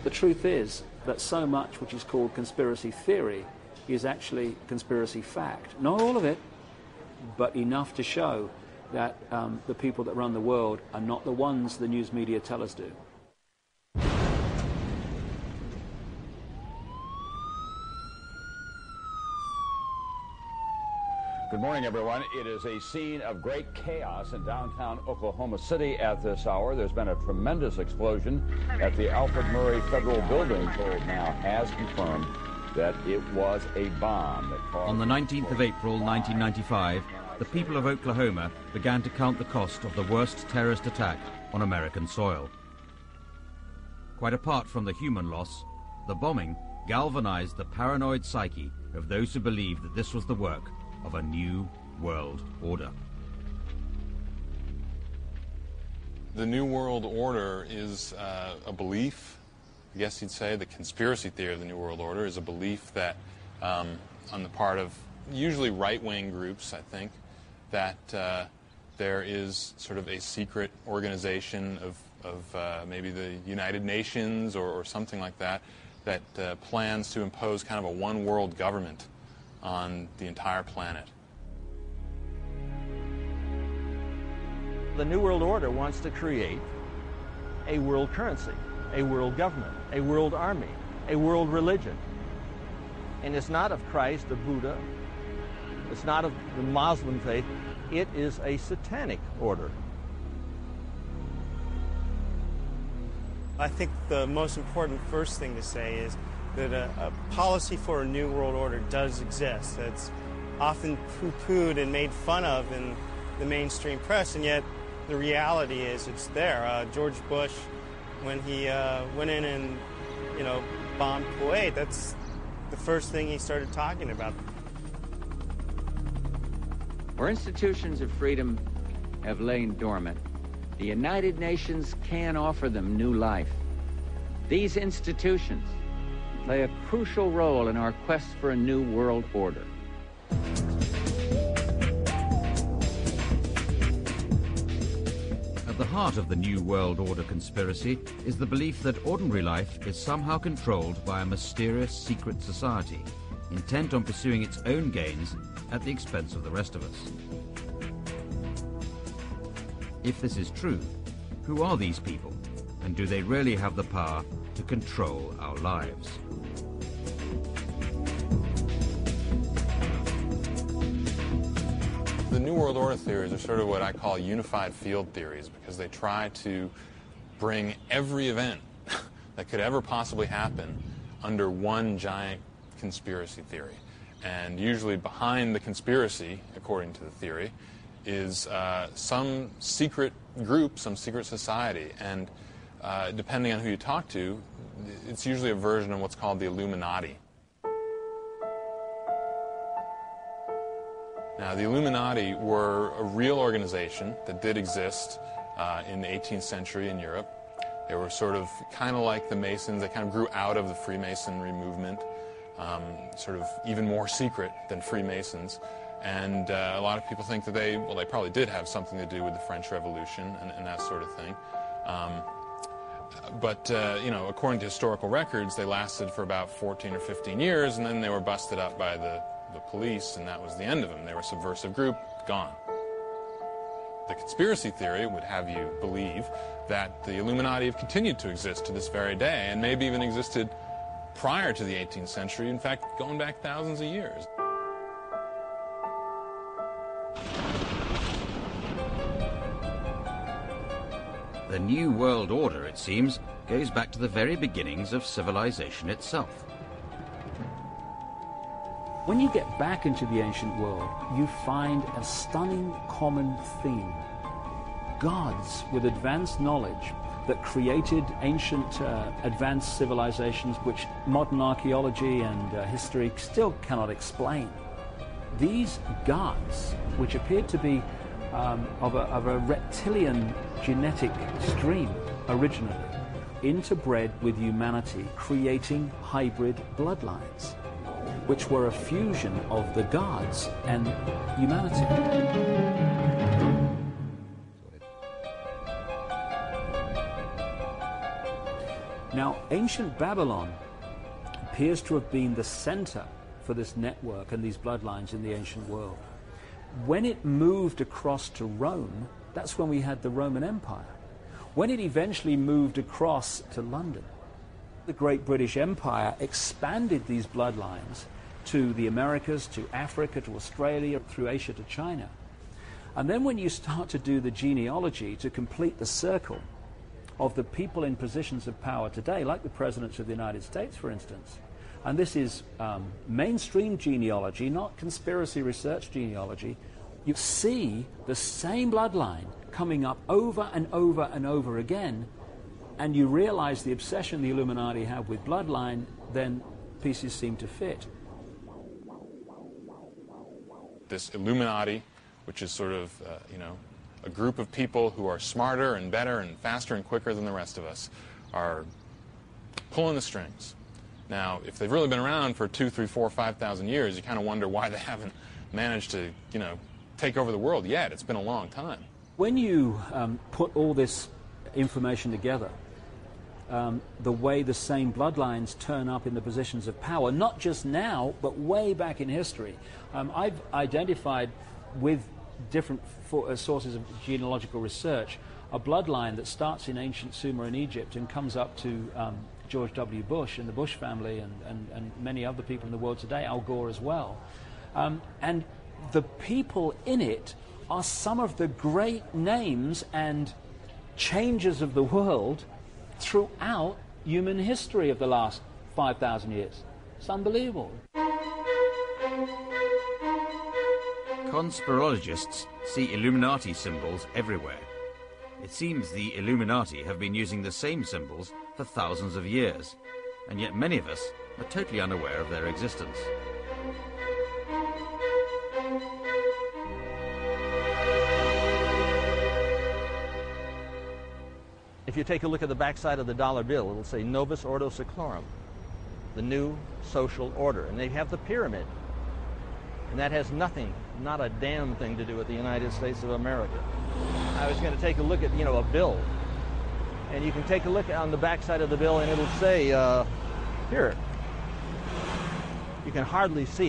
The truth is that so much which is called conspiracy theory is actually conspiracy fact. Not all of it, but enough to show that the people that run the world are not the ones the news media tell us do. Good morning, everyone. It is a scene of great chaos in downtown Oklahoma City at this hour. There's been a tremendous explosion at the Alfred Murray Federal Building. Told now has confirmed that it was a bomb that caused... On the 19th of April, 1995, the people of Oklahoma began to count the cost of the worst terrorist attack on American soil. Quite apart from the human loss, the bombing galvanized the paranoid psyche of those who believed that this was the work of a new world order. The New World Order is a belief, I guess you'd say, the conspiracy theory of the New World Order is a belief that, on the part of usually right-wing groups, I think, that there is sort of a secret organization of maybe the United Nations or something like that, that plans to impose kind of a one-world government on the entire planet. The New World Order wants to create a world currency, a world government, a world army, a world religion. And it's not of Christ, of Buddha, it's not of the Muslim faith, it is a satanic order. I think the most important first thing to say is that a policy for a new world order does exist. It's often poo-pooed and made fun of in the mainstream press, and yet the reality is it's there. George Bush, when he went in and, bombed Kuwait, that's the first thing he started talking about. Where institutions of freedom have lain dormant, the United Nations can offer them new life. These institutions play a crucial role in our quest for a new world order. At the heart of the New World Order conspiracy is the belief that ordinary life is somehow controlled by a mysterious secret society, intent on pursuing its own gains at the expense of the rest of us. If this is true, who are these people, and do they really have the power to control our lives? The New World Order theories are sort of what I call unified field theories, because they try to bring every event that could ever possibly happen under one giant conspiracy theory. And usually behind the conspiracy, according to the theory, is some secret group, some secret society. And depending on who you talk to, it's usually a version of what's called the Illuminati. Now, the Illuminati were a real organization that did exist in the 18th century in Europe. They were sort of kind of like the Masons. They kind of grew out of the Freemasonry movement, sort of even more secret than Freemasons. And a lot of people think that they probably did have something to do with the French Revolution and that sort of thing. But according to historical records, they lasted for about 14 or 15 years, and then they were busted up by the police, and that was the end of them. They were a subversive group, gone. The conspiracy theory would have you believe that the Illuminati have continued to exist to this very day, and maybe even existed prior to the 18th century, in fact, going back thousands of years. The New World Order, it seems, goes back to the very beginnings of civilization itself. When you get back into the ancient world, you find a stunning common theme. Gods with advanced knowledge that created ancient advanced civilizations which modern archaeology and history still cannot explain. These gods, which appeared to be of a reptilian genetic stream originally, interbred with humanity, creating hybrid bloodlines, which were a fusion of the gods and humanity. Now, ancient Babylon appears to have been the center for this network and these bloodlines in the ancient world. When it moved across to Rome, that's when we had the Roman Empire. When it eventually moved across to London, the Great British Empire expanded these bloodlines to the Americas, to Africa, to Australia, through Asia to China. And then when you start to do the genealogy to complete the circle of the people in positions of power today, like the presidents of the United States, for instance, and this is mainstream genealogy, not conspiracy research genealogy, you see the same bloodline coming up over and over and over again, and you realize the obsession the Illuminati have with bloodline, then pieces seem to fit. This Illuminati, which is sort of, a group of people who are smarter and better and faster and quicker than the rest of us, are pulling the strings. Now, if they've really been around for 2, 3, 4, 5,000 years, you kind of wonder why they haven't managed to, take over the world yet. It's been a long time. When you put all this information together, the way the same bloodlines turn up in the positions of power, not just now, but way back in history. I've identified with different sources of genealogical research a bloodline that starts in ancient Sumer in Egypt and comes up to George W. Bush and the Bush family and many other people in the world today, Al Gore as well. And the people in it are some of the great names and changers of the world throughout human history of the last 5,000 years. It's unbelievable. Conspirologists see Illuminati symbols everywhere. It seems the Illuminati have been using the same symbols for thousands of years, and yet many of us are totally unaware of their existence. If you take a look at the backside of the dollar bill, it'll say Novus Ordo Seclorum, the new social order. And they have the pyramid. And that has nothing, not a damn thing to do with the United States of America. I was going to take a look at, a bill. And you can take a look on the backside of the bill and it'll say, here, you can hardly see